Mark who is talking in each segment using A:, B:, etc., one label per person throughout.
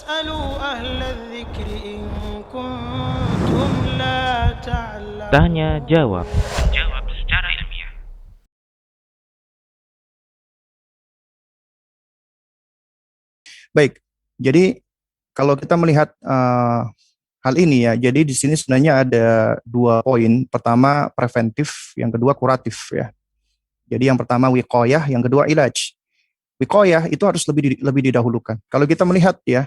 A: فاسألوا أهل الذكر إن كنتم لا
B: Tanya
A: تعلمون.
B: jawab.
C: Menjawab secara ilmiah.
D: Baik, jadi kalau kita melihat hal ini ya, jadi di sini sebenarnya ada dua poin. Pertama preventif, yang kedua kuratif ya. Jadi yang pertama wiqayah, yang kedua ilaj. Wiqayah itu harus lebih didahulukan. Kalau kita melihat ya,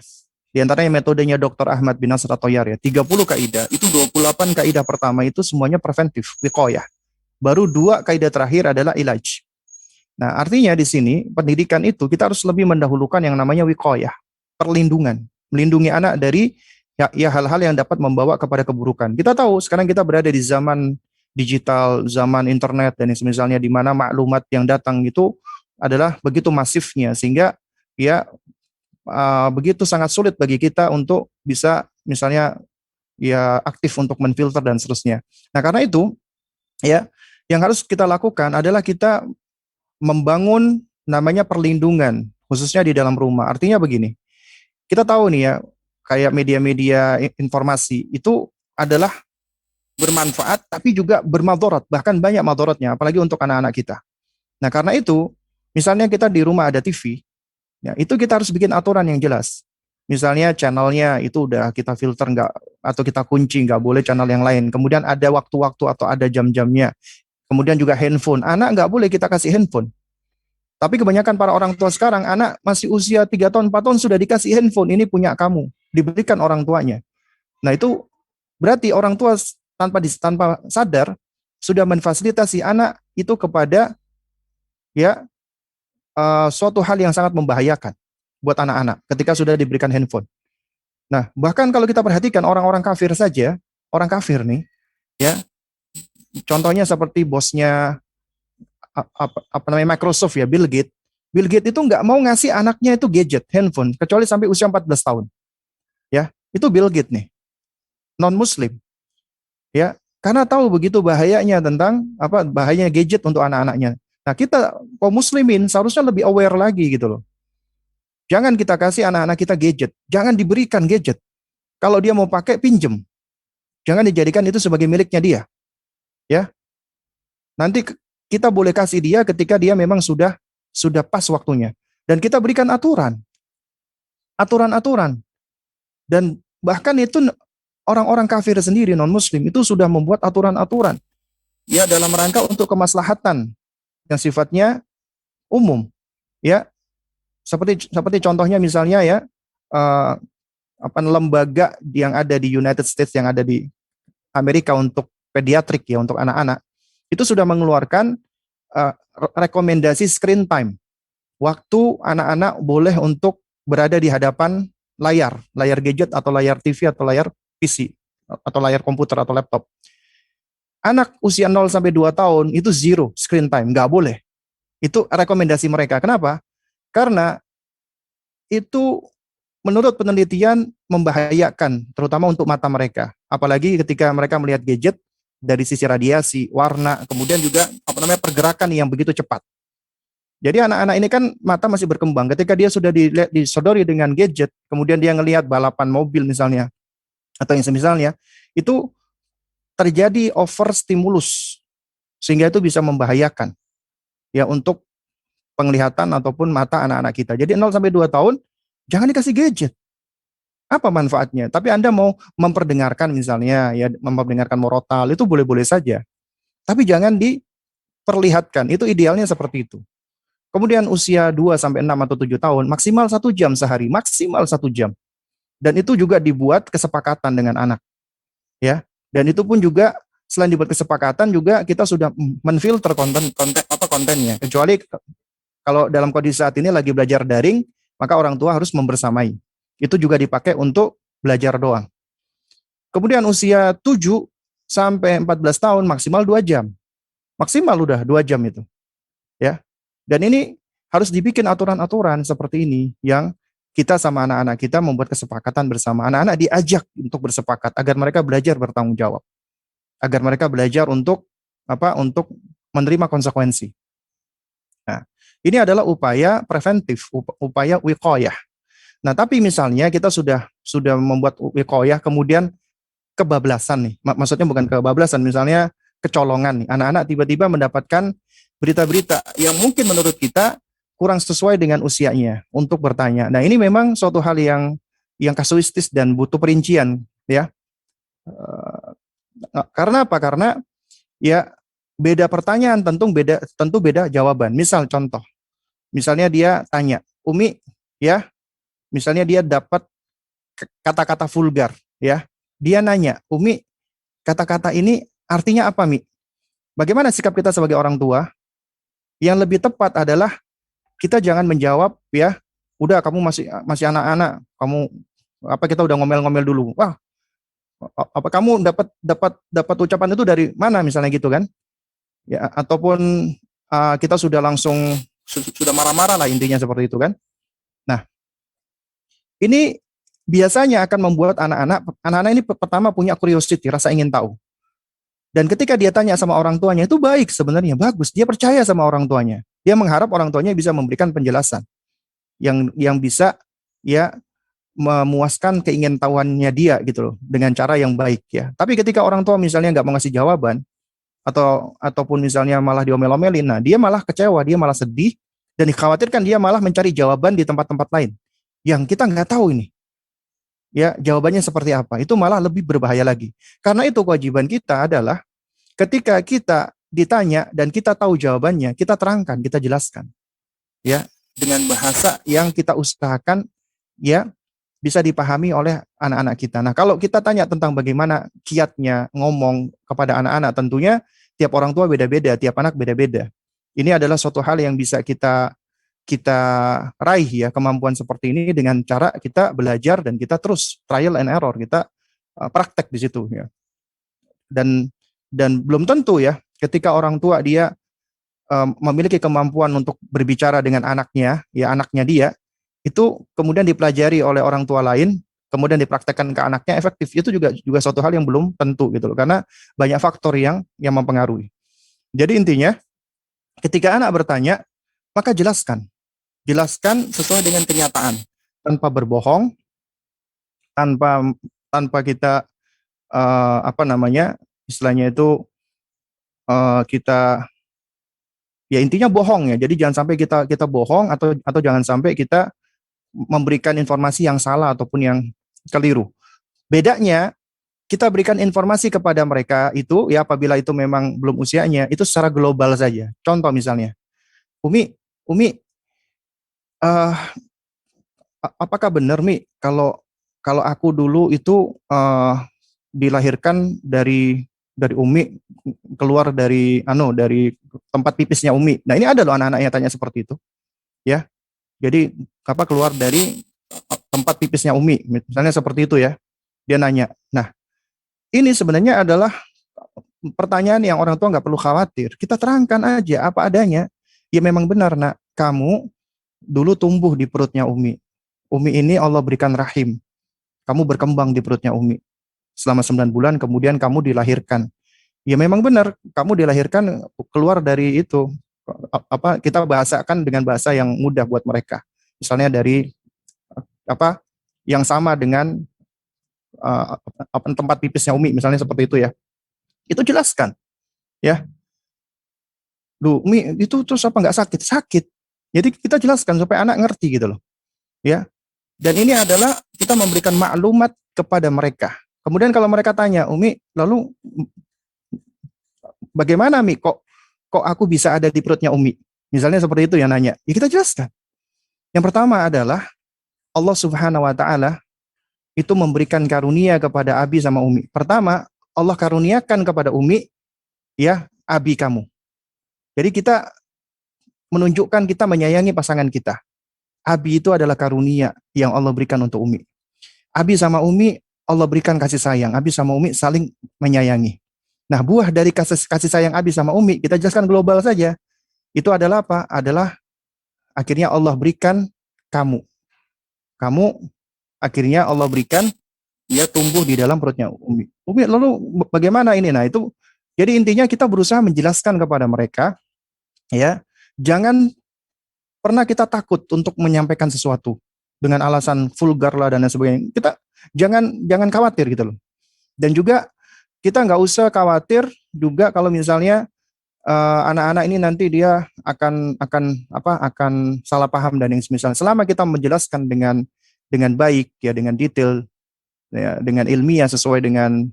D: di antaranya metodenya Dr. Ahmad bin Nasr At-Toyar ya, 30 kaidah, itu 28 kaidah pertama itu semuanya preventif, wiqayah. Baru dua kaidah terakhir adalah ilaj. Nah, artinya di sini pendidikan itu kita harus lebih mendahulukan yang namanya wiqayah, perlindungan, melindungi anak dari ya hal-hal yang dapat membawa kepada keburukan. Kita tahu sekarang kita berada di zaman digital, zaman internet dan misalnya di mana maklumat yang datang itu adalah begitu masifnya sehingga ya begitu sangat sulit bagi kita untuk bisa misalnya ya aktif untuk menfilter dan seterusnya. Nah, karena itu ya yang harus kita lakukan adalah kita membangun namanya perlindungan khususnya di dalam rumah. Artinya begini, kita tahu nih ya, kayak media-media informasi itu adalah bermanfaat tapi juga bermadharat, bahkan banyak madharatnya apalagi untuk anak-anak kita. Nah, karena itu misalnya kita di rumah ada TV, ya, itu kita harus bikin aturan yang jelas. Misalnya channelnya itu udah kita filter nggak atau kita kunci nggak boleh channel yang lain. Kemudian ada waktu-waktu atau ada jam-jamnya. Kemudian juga handphone. Anak nggak boleh kita kasih handphone. Tapi kebanyakan para orang tua sekarang, anak masih usia 3 tahun, 4 tahun sudah dikasih handphone, ini punya kamu, diberikan orang tuanya. Nah itu berarti orang tua tanpa sadar sudah memfasilitasi anak itu kepada ya suatu hal yang sangat membahayakan buat anak-anak ketika sudah diberikan handphone. Nah bahkan kalau kita perhatikan orang-orang kafir saja, orang kafir nih, ya contohnya seperti bosnya apa namanya Microsoft ya, Bill Gates. Bill Gates itu nggak mau ngasih anaknya itu gadget, handphone, kecuali sampai usia 14 tahun. Ya, itu Bill Gates nih, non Muslim. Ya, karena tahu begitu bahayanya tentang bahayanya gadget untuk anak-anaknya. Nah, kita kaum muslimin seharusnya lebih aware lagi gitu loh. Jangan kita kasih anak-anak kita gadget, jangan diberikan gadget. Kalau dia mau pakai pinjem. Jangan dijadikan itu sebagai miliknya dia. Ya. Nanti kita boleh kasih dia ketika dia memang sudah pas waktunya. Dan kita berikan aturan-aturan. Dan bahkan itu orang-orang kafir sendiri, non-muslim, itu sudah membuat aturan-aturan. Ya, dalam rangka untuk kemaslahatan yang sifatnya umum. Ya, seperti contohnya misalnya ya, lembaga yang ada di United States, yang ada di Amerika untuk pediatrik ya, untuk anak-anak, itu sudah mengeluarkan rekomendasi screen time. Waktu anak-anak boleh untuk berada di hadapan layar gadget atau layar TV atau layar PC atau layar komputer atau laptop. Anak usia 0 sampai 2 tahun itu zero screen time, nggak boleh. Itu rekomendasi mereka. Kenapa? Karena itu menurut penelitian membahayakan, terutama untuk mata mereka. Apalagi ketika mereka melihat gadget dari sisi radiasi, warna, kemudian juga pergerakan yang begitu cepat. Jadi anak-anak ini kan mata masih berkembang. Ketika dia sudah disodori dengan gadget, kemudian dia ngelihat balapan mobil misalnya, atau yang semisalnya, itu terjadi overstimulus, sehingga itu bisa membahayakan ya untuk penglihatan ataupun mata anak-anak kita. Jadi 0 sampai 2 tahun jangan dikasih gadget. Apa manfaatnya? Tapi Anda mau memperdengarkan misalnya ya, memperdengarkan murotal, itu boleh-boleh saja. Tapi jangan diperlihatkan. Itu idealnya seperti itu. Kemudian usia 2 sampai 6 atau 7 tahun maksimal 1 jam sehari, maksimal 1 jam. Dan itu juga dibuat kesepakatan dengan anak. Ya. Dan itu pun juga selain dibuat kesepakatan juga kita sudah menfilter kontennya. Kecuali kalau dalam kondisi saat ini lagi belajar daring, maka orang tua harus membersamai. Itu juga dipakai untuk belajar doang. Kemudian usia 7 sampai 14 tahun maksimal 2 jam. Maksimal udah 2 jam itu. Ya. Dan ini harus dibikin aturan-aturan seperti ini yang kita sama anak-anak kita membuat kesepakatan bersama. Anak-anak diajak untuk bersepakat agar mereka belajar bertanggung jawab. Agar mereka belajar untuk untuk menerima konsekuensi. Nah, ini adalah upaya preventif, upaya wiqayah. Nah, tapi misalnya kita sudah membuat wiqayah kemudian kebablasan nih. Maksudnya bukan kebablasan, misalnya kecolongan nih. Anak-anak tiba-tiba mendapatkan berita-berita yang mungkin menurut kita kurang sesuai dengan usianya untuk bertanya. Nah, ini memang suatu hal yang kasuistis dan butuh perincian ya. Karena apa? Karena ya beda pertanyaan tentu beda jawaban. Misal contoh, misalnya dia tanya, "Umi, ya, misalnya dia dapat kata-kata vulgar, ya. Dia nanya, "Umi, kata-kata ini artinya apa, Mi?" Bagaimana sikap kita sebagai orang tua? Yang lebih tepat adalah kita jangan menjawab, ya, "Udah kamu masih masih anak-anak, kamu apa kita udah ngomel-ngomel dulu." Wah, apa kamu dapat dapat dapat ucapan itu dari mana misalnya gitu kan? Ya, ataupun kita sudah langsung sudah marah-marah lah intinya seperti itu kan. Nah, ini biasanya akan membuat anak-anak ini pertama punya curiosity, rasa ingin tahu. Dan ketika dia tanya sama orang tuanya itu baik sebenarnya, bagus. Dia percaya sama orang tuanya. Dia mengharap orang tuanya bisa memberikan penjelasan yang bisa ya memuaskan keingintahuannya dia gitu loh dengan cara yang baik ya. Tapi ketika orang tua misalnya nggak mau ngasih jawaban ataupun misalnya malah diomel-omelin, nah dia malah kecewa, dia malah sedih dan dikhawatirkan dia malah mencari jawaban di tempat-tempat lain yang kita nggak tahu ini. Ya, jawabannya seperti apa? Itu malah lebih berbahaya lagi. Karena itu kewajiban kita adalah ketika kita ditanya dan kita tahu jawabannya, kita terangkan, kita jelaskan. Ya, dengan bahasa yang kita usahakan ya bisa dipahami oleh anak-anak kita. Nah, kalau kita tanya tentang bagaimana kiatnya ngomong kepada anak-anak, tentunya tiap orang tua beda-beda, tiap anak beda-beda. Ini adalah suatu hal yang bisa kita kita raih ya kemampuan seperti ini dengan cara kita belajar dan kita terus trial and error, kita praktek di situ ya. Dan belum tentu ya ketika orang tua dia memiliki kemampuan untuk berbicara dengan anaknya, ya anaknya dia itu kemudian dipelajari oleh orang tua lain, kemudian dipraktekkan ke anaknya efektif, itu juga suatu hal yang belum tentu gitu loh, karena banyak faktor yang mempengaruhi. Jadi intinya ketika anak bertanya, maka jelaskan sesuai dengan kenyataan, tanpa berbohong, tanpa tanpa kita apa namanya istilahnya itu kita ya intinya bohong ya. Jadi jangan sampai kita bohong atau jangan sampai kita memberikan informasi yang salah ataupun yang keliru. Bedanya kita berikan informasi kepada mereka itu ya apabila itu memang belum usianya itu secara global saja. Contoh misalnya, Umi, uh, apakah benar Mi kalau kalau aku dulu itu dilahirkan dari Umi keluar dari tempat pipisnya Umi. Nah ini ada loh anak-anak yang tanya seperti itu, ya. Jadi apa keluar dari tempat pipisnya Umi, misalnya seperti itu ya. Dia nanya. Nah ini sebenarnya adalah pertanyaan yang orang tua nggak perlu khawatir. Kita terangkan aja apa adanya. Ya memang benar nak, kamu dulu tumbuh di perutnya Umi. Umi ini Allah berikan rahim. Kamu berkembang di perutnya Umi selama 9 bulan, kemudian kamu dilahirkan. Ya memang benar, kamu dilahirkan keluar dari itu. Apa kita bahasakan dengan bahasa yang mudah buat mereka. Misalnya dari apa yang sama dengan tempat pipisnya Umi, misalnya seperti itu ya. Itu jelaskan, ya. Duh, Umi itu terus apa nggak sakit? Sakit. Jadi kita jelaskan supaya anak ngerti gitu loh, ya. Dan ini adalah kita memberikan maklumat kepada mereka. Kemudian kalau mereka tanya, Umi, lalu bagaimana Mi? Kok aku bisa ada di perutnya Umi? Misalnya seperti itu yang nanya. Ya kita jelaskan. Yang pertama adalah Allah Subhanahu wa taala itu memberikan karunia kepada Abi sama Umi. Pertama, Allah karuniakan kepada Umi ya Abi kamu. Jadi kita menunjukkan kita menyayangi pasangan kita. Abi itu adalah karunia yang Allah berikan untuk Umi. Abi sama Umi Allah berikan kasih sayang. Abi sama Umi saling menyayangi. Nah, buah dari kasih sayang Abi sama Umi, kita jelaskan global saja. Itu adalah apa? Adalah akhirnya Allah berikan kamu. Kamu akhirnya Allah berikan dia tumbuh di dalam perutnya Umi. Umi lalu bagaimana ini? Nah, itu jadi intinya kita berusaha menjelaskan kepada mereka ya, jangan pernah kita takut untuk menyampaikan sesuatu. dengan alasan vulgar lah dan lain sebagainya. Kita jangan khawatir gitu loh. Dan juga kita nggak usah khawatir juga kalau misalnya anak-anak ini nanti dia akan salah paham dan yang semisal. Selama kita menjelaskan dengan baik ya, dengan detail ya, dengan ilmiah sesuai dengan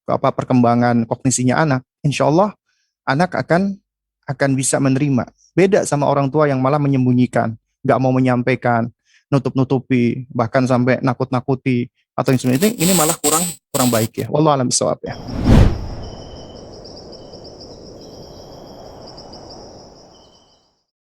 D: perkembangan kognisinya anak, insya Allah anak akan bisa menerima. Beda sama orang tua yang malah menyembunyikan, nggak mau menyampaikan, nutup-nutupi, bahkan sampai nakut-nakuti atau yang sebenarnya ini malah kurang baik ya. Wallahu a'lam bishawab ya.